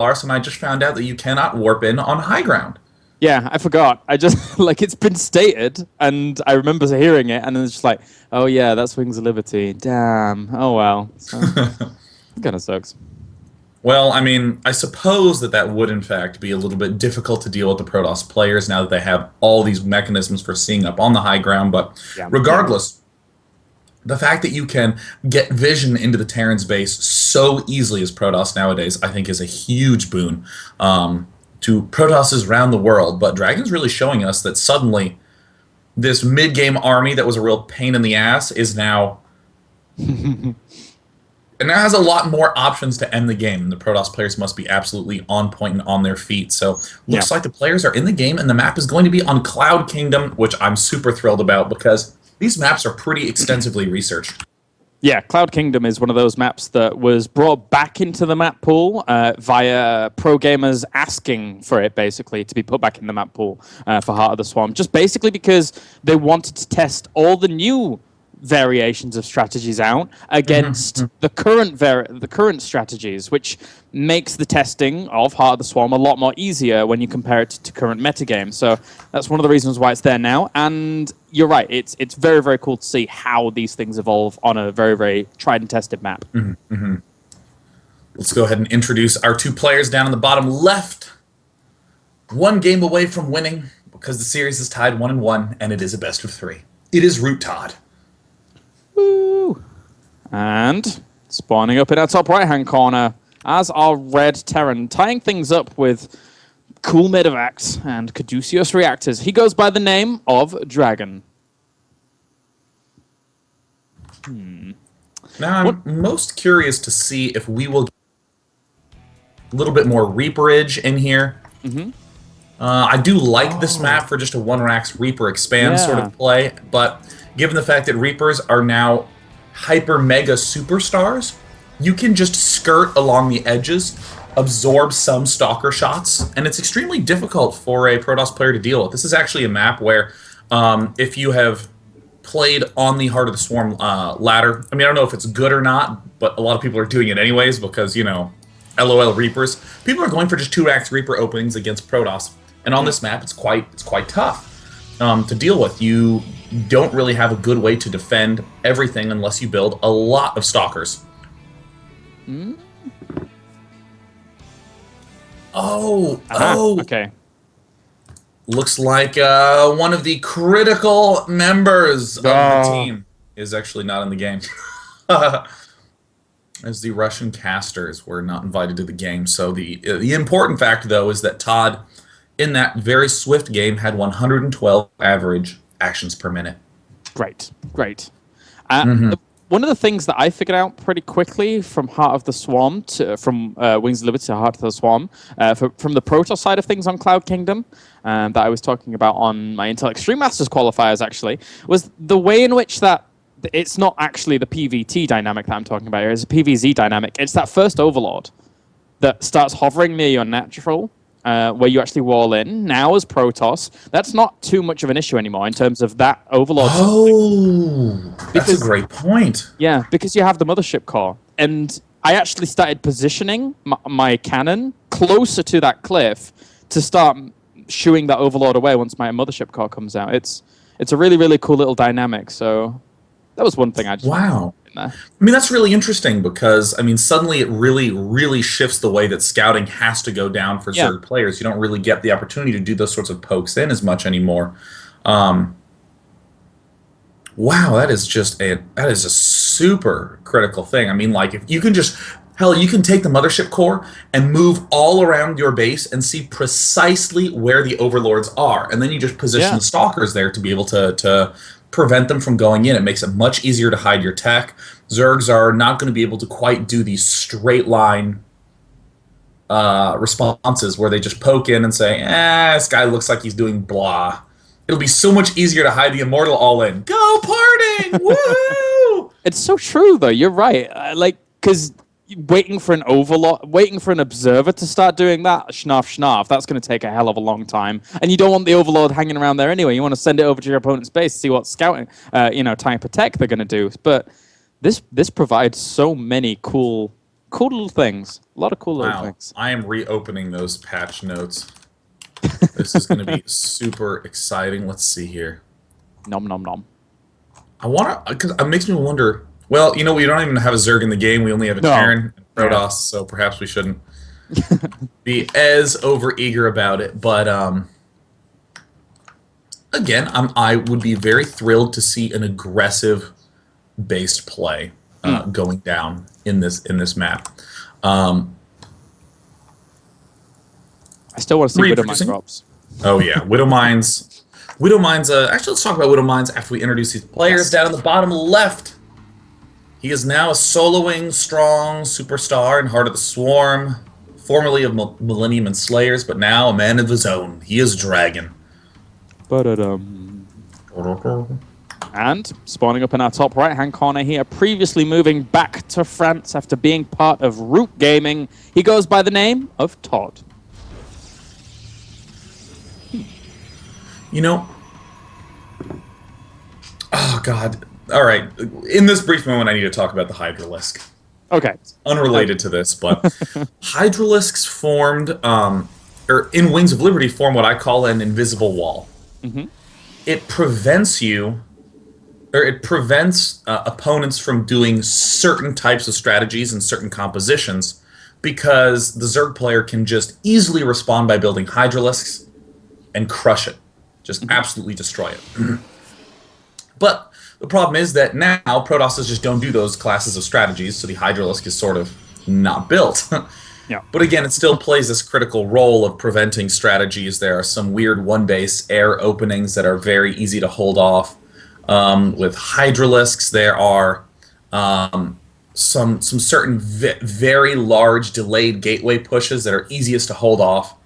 Lars, and I just found out that you cannot warp in on high ground. Yeah, I forgot. I just like it's been stated, and I remember hearing it, and then it's just like, oh yeah, that's Wings of Liberty. Damn. Oh well. So it kind of sucks. Well, I mean, I suppose that would in fact be a little bit difficult to deal with the Protoss players now that they have all these mechanisms for seeing up on the high ground. But Yeah. regardless, the fact that you can get vision into the Terran's base so easily as Protoss nowadays, I think, is a huge boon to Protosses around the world. But Dragon's really showing us that suddenly this mid-game army that was a real pain in the ass is now and now has a lot more options to end the game. And the Protoss players must be absolutely on point and on their feet. So looks like the players are in the game, and the map is going to be on Cloud Kingdom, which I'm super thrilled about because these maps are pretty extensively researched. Yeah, Cloud Kingdom is one of those maps that was brought back into the map pool via pro gamers asking for it, basically, to be put back in the map pool for Heart of the Swarm. Just basically because they wanted to test all the new variations of strategies out against the current strategies, which makes the testing of Heart of the Swarm a lot more easier when you compare it to current metagame. So that's one of the reasons why it's there now. And you're right, it's very, very cool to see how these things evolve on a very, very tried and tested map. Let's go ahead and introduce our two players down in the bottom left. One game away from winning because the series is tied 1-1, and it is a best of 3. It is Root ToD. Woo! And spawning up in our top right-hand corner as our red Terran, tying things up with cool medevacs and caduceus reactors. He goes by the name of Dragon. Now, I'm most curious to see if we will get a little bit more Reaperage in here. I do like this map for just a one-racks Reaper expand sort of play, but given the fact that Reapers are now hyper-mega superstars, you can just skirt along the edges, absorb some Stalker shots, and it's extremely difficult for a Protoss player to deal with. This is actually a map where if you have played on the Heart of the Swarm ladder, I mean, I don't know if it's good or not, but a lot of people are doing it anyways because, you know, LOL Reapers. People are going for just 2-racks Reaper openings against Protoss, and on this map, it's quite tough to deal with. You don't really have a good way to defend everything unless you build a lot of Stalkers. Okay. Looks like one of the critical members of the team is actually not in the game. As the Russian casters were not invited to the game. So the important fact, though, is that ToD, in that very swift game, had 112 average actions per minute. Great. One of the things that I figured out pretty quickly from Heart of the Swarm from Wings of Liberty to Heart of the Swarm, from the Protoss side of things on Cloud Kingdom, that I was talking about on my Intel Extreme Masters qualifiers, actually, was the way in which that it's not actually the PVT dynamic that I'm talking about here, it's a PVZ dynamic. It's that first Overlord that starts hovering near your natural, where you actually wall in. Now, as Protoss, that's not too much of an issue anymore in terms of that Overlord. That's a great point. Yeah, because you have the Mothership Core. And I actually started positioning my cannon closer to that cliff to start shooing that Overlord away once my Mothership Core comes out. It's a really, really cool little dynamic. So that was one thing I just... Wow. I mean, that's really interesting because, I mean, suddenly it really, really shifts the way that scouting has to go down for Zerg players. You don't really get the opportunity to do those sorts of pokes in as much anymore. Wow, that is a super critical thing. I mean, like, if you can just... Hell, you can take the Mothership Core and move all around your base and see precisely where the Overlords are. And then you just position the Stalkers there to be able to prevent them from going in. It makes it much easier to hide your tech. Zergs are not going to be able to quite do these straight line responses where they just poke in and say, this guy looks like he's doing blah. It'll be so much easier to hide the Immortal all in. Go parting! Woo! It's so true, though. You're right. Because waiting for an Overlord, waiting for an Observer to start doing that, schnarf, that's going to take a hell of a long time. And you don't want the Overlord hanging around there anyway. You want to send it over to your opponent's base to see what scouting, type of tech they're going to do. But this provides so many cool cool little things. A lot of cool little Wow, things. I am reopening those patch notes. This is going to be super exciting. Let's see here. Nom nom nom. I want to, because it makes me wonder. Well, you know, we don't even have a Zerg in the game. We only have a No. Terran and Yeah. Protoss, so perhaps we shouldn't be as overeager about it. But again, I would be very thrilled to see an aggressive based play going down in this map. I still want to see Widowmine Reproducing? drops. Oh yeah, Widow Mines. Widow Mines. Actually, let's talk about Widow Mines after we introduce these players. Yes. Down in the bottom left, he is now a soloing, strong superstar in Heart of the Swarm, formerly of Millennium and Slayers, but now a man of his own. He is Dragon. Ba-da-dum. And spawning up in our top right-hand corner here, previously moving back to France after being part of Root Gaming, he goes by the name of ToD. You know, oh god. All right, in this brief moment, I need to talk about the Hydralisk. Okay. Unrelated to this, but Hydralisks formed, or in Wings of Liberty, form what I call an invisible wall. Mm-hmm. It prevents you, or it prevents opponents from doing certain types of strategies and certain compositions, because the Zerg player can just easily respond by building Hydralisks and crush it. Just absolutely destroy it. But the problem is that now Protosses just don't do those classes of strategies, so the Hydralisk is sort of not built. Yeah. But again, it still plays this critical role of preventing strategies. There are some weird one-base air openings that are very easy to hold off. With Hydralisks, there are some certain very large delayed gateway pushes that are easiest to hold off.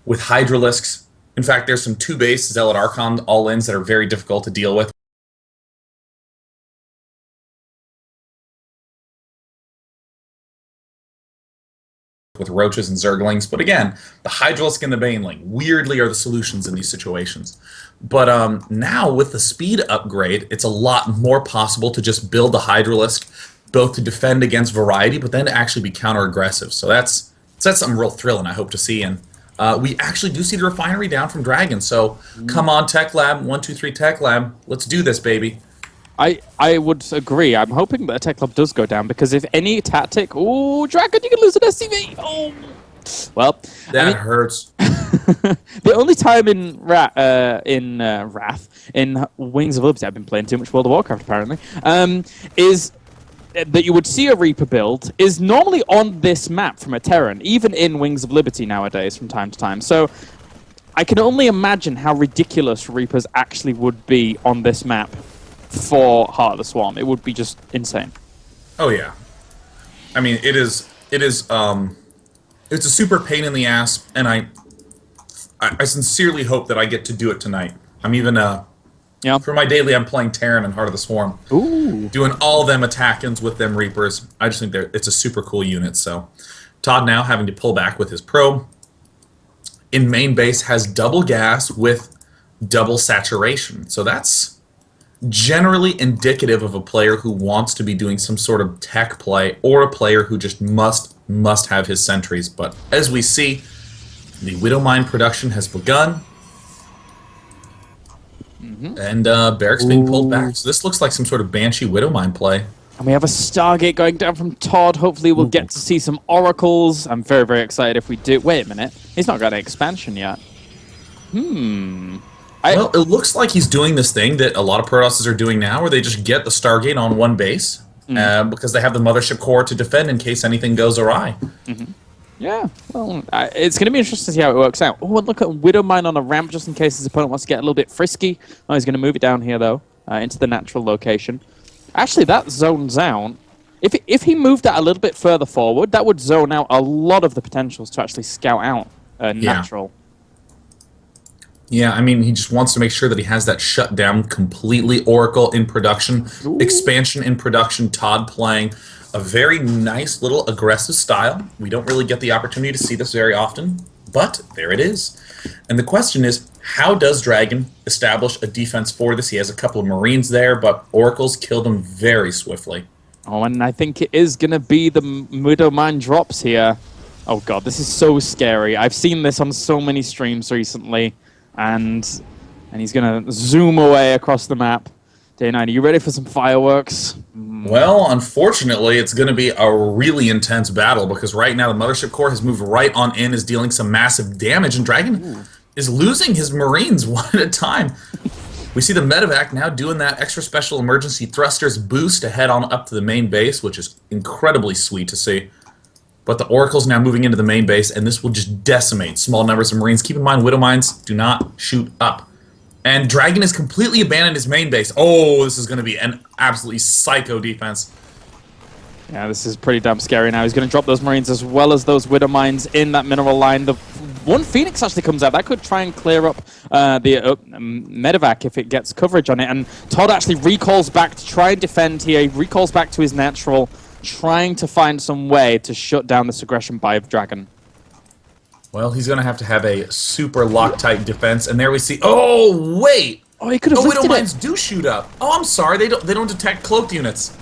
With Hydralisks, in fact, there's some two-base Zealot Archon all-ins that are very difficult to deal with Roaches and Zerglings. But again, the Hydralisk and the Baneling weirdly are the solutions in these situations. But now with the speed upgrade, it's a lot more possible to just build the Hydralisk, both to defend against variety, but then to actually be counter-aggressive. So that's something real thrilling I hope to see. And we actually do see the refinery down from Dragon. So come on, Tech Lab, 123 Tech Lab, let's do this, baby. I would agree. I'm hoping that Tech Club does go down, because if any tactic... Oh, Dragon, you can lose an SCV! Oh! Well... That hurts. The only time in in Wings of Liberty, I've been playing too much World of Warcraft apparently, is that you would see a Reaper build is normally on this map from a Terran, even in Wings of Liberty nowadays from time to time. So I can only imagine how ridiculous Reapers actually would be on this map for Heart of the Swarm. It would be just insane. Oh yeah, I mean it's a super pain in the ass, and I sincerely hope that I get to do it tonight. I'm even for my daily I'm playing Terran and Heart of the Swarm. Ooh. Doing all them attack-ins with them Reapers. I just think it's a super cool unit. So ToD now having to pull back with his probe. In main base has double gas with double saturation. So that's generally indicative of a player who wants to be doing some sort of tech play, or a player who just must have his sentries. But as we see, the Widow Mine production has begun. And Barracks being pulled back. So this looks like some sort of Banshee Widow Mine play. And we have a Stargate going down from ToD. Hopefully we'll get to see some Oracles. I'm very, very excited if we do. Wait a minute. He's not got an expansion yet. Well, it looks like he's doing this thing that a lot of Protosses are doing now, where they just get the Stargate on one base, because they have the Mothership Core to defend in case anything goes awry. Yeah, well, it's going to be interesting to see how it works out. Oh, and look at Widow Mine on a ramp, just in case his opponent wants to get a little bit frisky. Oh, he's going to move it down here, though, into the natural location. Actually, that zones out. If he moved that a little bit further forward, that would zone out a lot of the potentials to actually scout out natural. Yeah, I mean, he just wants to make sure that he has that shut down completely. Oracle in production, expansion in production, ToD playing a very nice little aggressive style. We don't really get the opportunity to see this very often, but there it is. And the question is, how does Dragon establish a defense for this? He has a couple of Marines there, but Oracles killed him very swiftly. Oh, and I think it is going to be the Widow Mine drops here. Oh god, this is so scary. I've seen this on so many streams recently, and he's going to zoom away across the map. Day9, are you ready for some fireworks? Well, unfortunately, it's going to be a really intense battle because right now the Mothership Core has moved right on in, is dealing some massive damage, and Dragon is losing his Marines one at a time. We see the medevac now doing that extra special emergency thrusters boost to head on up to the main base, which is incredibly sweet to see. But the Oracle's now moving into the main base, and this will just decimate small numbers of Marines. Keep in mind, Widow Mines do not shoot up. And Dragon has completely abandoned his main base. Oh, this is going to be an absolutely psycho defense. Yeah, this is pretty damn scary now. He's going to drop those Marines as well as those Widow Mines in that mineral line. The one Phoenix actually comes out. That could try and clear up the medevac if it gets coverage on it. And ToD actually recalls back to try and defend here. He recalls back to his natural, trying to find some way to shut down this aggression by Dragon. Well, he's going to have a super Loctite defense, and there we see. Oh wait! Oh, he could have lifted Widow Mines it. do shoot up. Oh, I'm sorry, they don't detect cloaked units.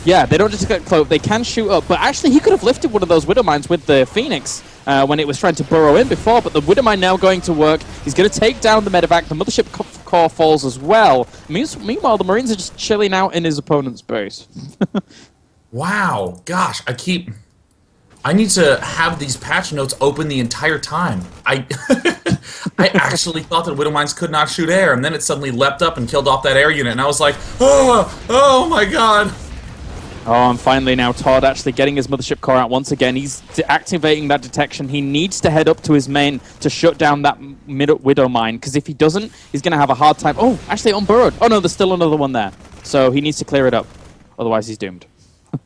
Yeah, they don't detect cloak. They can shoot up, but actually he could have lifted one of those Widow Mines with the Phoenix when it was trying to burrow in before. But the Widow Mine now going to work. He's going to take down the medevac. The Mothership Core falls as well. Meanwhile, the Marines are just chilling out in his opponent's base. Wow, gosh, I need to have these patch notes open the entire time. I actually thought that Widow Mines could not shoot air, and then it suddenly leapt up and killed off that air unit, and I was like, oh my god. Oh, and finally now ToD actually getting his Mothership Core out once again. He's activating that detection. He needs to head up to his main to shut down that Widow Mine, because if he doesn't, he's going to have a hard time. Oh, actually unburrowed. Oh no, there's still another one there. So he needs to clear it up. Otherwise he's doomed.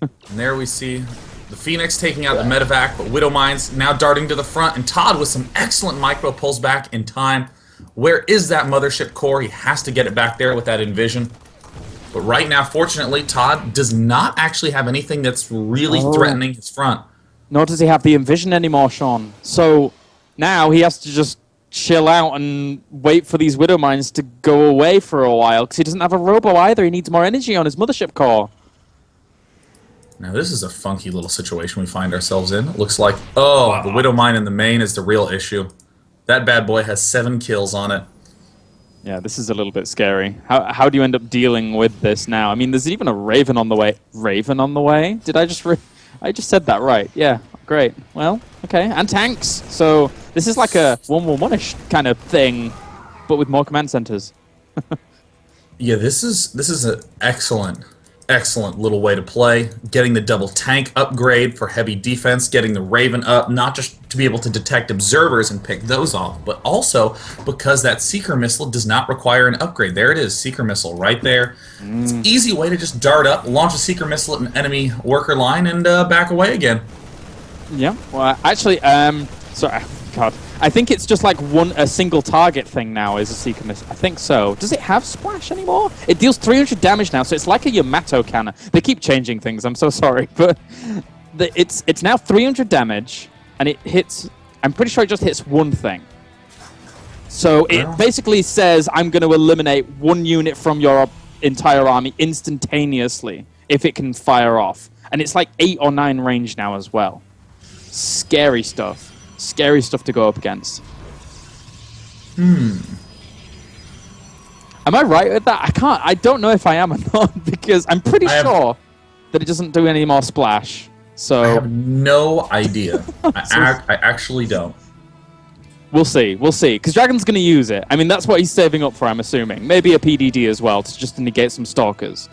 And there we see the Phoenix taking out the medevac, but Widow Mines now darting to the front, and ToD with some excellent micro pulls back in time. Where is that Mothership Core? He has to get it back there with that Envision. But right now, fortunately, ToD does not actually have anything that's really threatening his front. Nor does he have the Envision anymore, Sean. So now he has to just chill out and wait for these Widow Mines to go away for a while, because he doesn't have a Robo either. He needs more energy on his Mothership Core. Now this is a funky little situation we find ourselves in. It looks like, the Widow Mine in the main is the real issue. That bad boy has 7 kills on it. Yeah, this is a little bit scary. How do you end up dealing with this now? I mean, there's even a Raven on the way. Raven on the way? Did I just I just said that right. Yeah, great. Well, okay. And tanks. So this is like a 1-1-1-ish kind of thing, but with more command centers. Yeah, this is an excellent little way to play. Getting the double tank upgrade for heavy defense, getting the Raven up, not just to be able to detect observers and pick those off, but also because that Seeker missile does not require an upgrade. There it is, Seeker missile right there. It's an easy way to just dart up, launch a Seeker missile at an enemy worker line, and back away again. Yeah, well, actually, sorry, God. I think it's just like a single target thing now is a Seeker missile. I think so. Does it have splash anymore? It deals 300 damage now, so it's like a Yamato cannon. They keep changing things, I'm so sorry, but it's now 300 damage, and it hits, I'm pretty sure it just hits one thing. So it basically says, I'm going to eliminate one unit from your entire army instantaneously if it can fire off. And it's like 8 or 9 range now as well. Scary stuff. Scary stuff to go up against. Am I right with that? I don't know if I am or not, because I'm pretty sure that it doesn't do any more splash. So I have no idea. I actually don't. We'll see, because Dragon's going to use it. I mean, that's what he's saving up for, I'm assuming. Maybe a PDD as well, to just negate some Stalkers.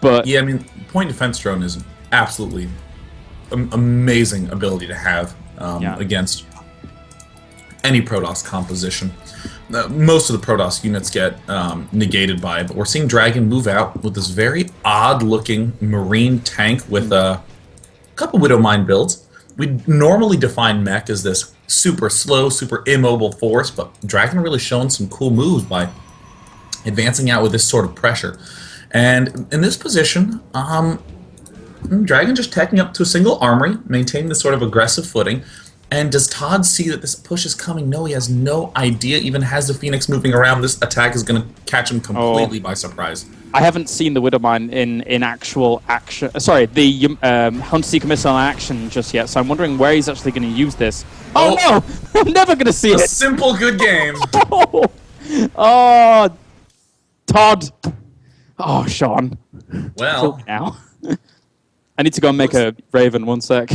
But yeah, I mean, point defense drone is absolutely amazing ability to have against any Protoss composition. Most of the Protoss units get negated by it, but we're seeing Dragon move out with this very odd-looking Marine tank with a couple Widow Mine builds. We normally define mech as this super slow, super immobile force, but Dragon really showing some cool moves by advancing out with this sort of pressure. And in this position, Dragon just teching up to a single armory, maintaining this sort of aggressive footing. And does ToD see that this push is coming? No, he has no idea. Even has the Phoenix moving around, this attack is going to catch him completely by surprise. I haven't seen the Widowmine in actual action. Sorry, the Hunter-Seeker Missile in action just yet. So I'm wondering where he's actually going to use this. Oh no! I'm never going to see A it. simple good game. Oh, ToD. Oh, Sean. Well, Now. I need to go and make a Raven. 1 sec.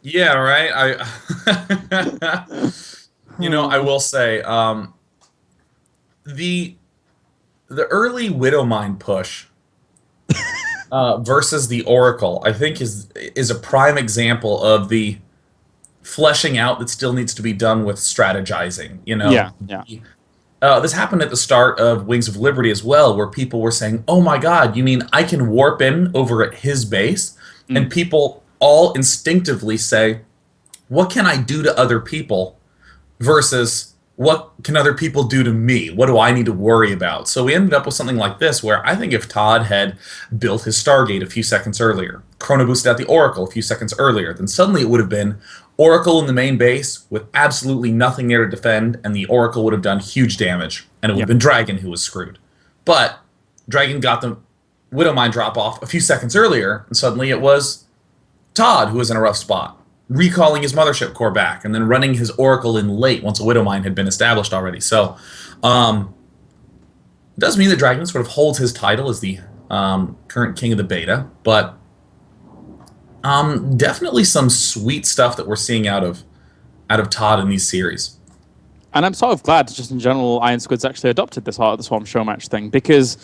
yeah, right. I will say, the early Widowmine push versus the Oracle, I think, is a prime example of the fleshing out that still needs to be done with strategizing. Yeah. This happened at the start of Wings of Liberty as well, where people were saying, "Oh my God, you mean I can warp in over at his base?" And people all instinctively say, "What can I do to other people?" versus what can other people do to me? What do I need to worry about? So we ended up with something like this, where I think if ToD had built his Stargate a few seconds earlier, chrono boosted out the Oracle a few seconds earlier, then suddenly it would have been Oracle in the main base with absolutely nothing there to defend, and the Oracle would have done huge damage, and it would have been Dragon who was screwed. But Dragon got the Widowmine drop off a few seconds earlier, and suddenly it was ToD who was in a rough spot, recalling his mothership core back, and then running his Oracle in late once a Widowmine had been established already. So, it does mean that Dragon sort of holds his title as the current king of the beta, but definitely some sweet stuff that we're seeing out of ToD in these series. And I'm sort of glad, just in general, Iron Squid's actually adopted this Heart of the Swarm show match thing, because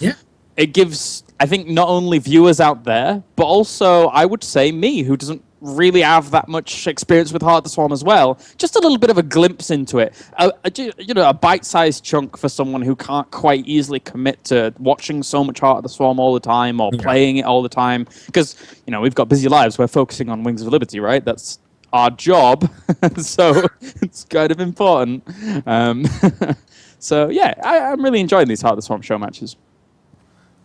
it gives, I think, not only viewers out there, but also, I would say, me, who doesn't really have that much experience with Heart of the Swarm as well, just a little bit of a glimpse into it. A bite-sized chunk for someone who can't quite easily commit to watching so much Heart of the Swarm all the time or playing it all the time. Because, we've got busy lives. We're focusing on Wings of Liberty, right? That's our job. So it's kind of important. So, yeah, I'm really enjoying these Heart of the Swarm show matches.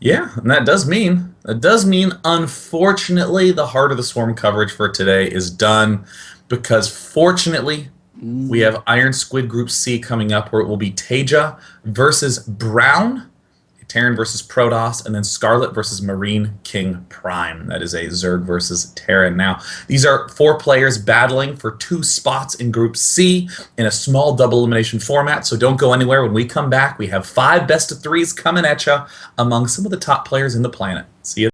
Yeah, and that does mean, unfortunately, the Heart of the Swarm coverage for today is done, because fortunately, we have Iron Squid Group C coming up, where it will be Teja versus Brown, Terran versus Protoss, and then Scarlet versus Marine King Prime. That is a Zerg versus Terran. Now, these are 4 players battling for 2 spots in Group C in a small double elimination format, so don't go anywhere. When we come back, we have 5 best-of-3s coming at you among some of the top players in the planet. See you.